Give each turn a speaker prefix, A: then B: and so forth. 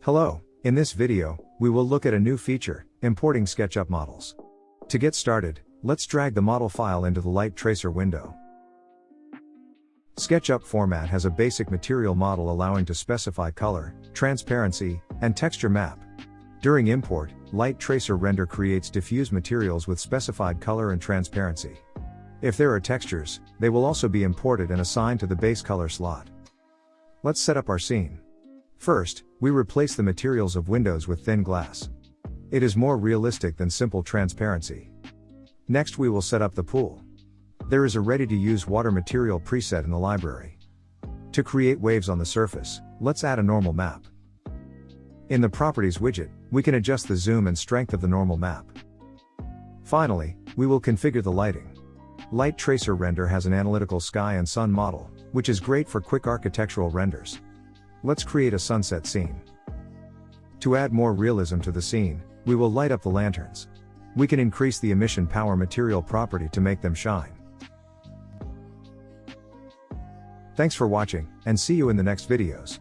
A: Hello, in this video, we will look at a new feature, importing SketchUp models. To get started, let's drag the model file into the Light Tracer window. SketchUp format has a basic material model allowing to specify color, transparency, and texture map. During import, lighttracerrender creates diffuse materials with specified color and transparency. If there are textures, they will also be imported and assigned to the base color slot. Let's set up our scene. First, we replace the materials of windows with thin glass. It is more realistic than simple transparency. Next, we will set up the pool. There is a ready-to-use water material preset in the library. To create waves on the surface, let's add a normal map. In the Properties widget, we can adjust the zoom and strength of the normal map. Finally, we will configure the lighting. Lighttracerrender has an analytical sky and sun model, which is great for quick architectural renders. Let's create a sunset scene. To add more realism to the scene, we will light up the lanterns. We can increase the emission power material property to make them shine. Thanks for watching, and see you in the next videos.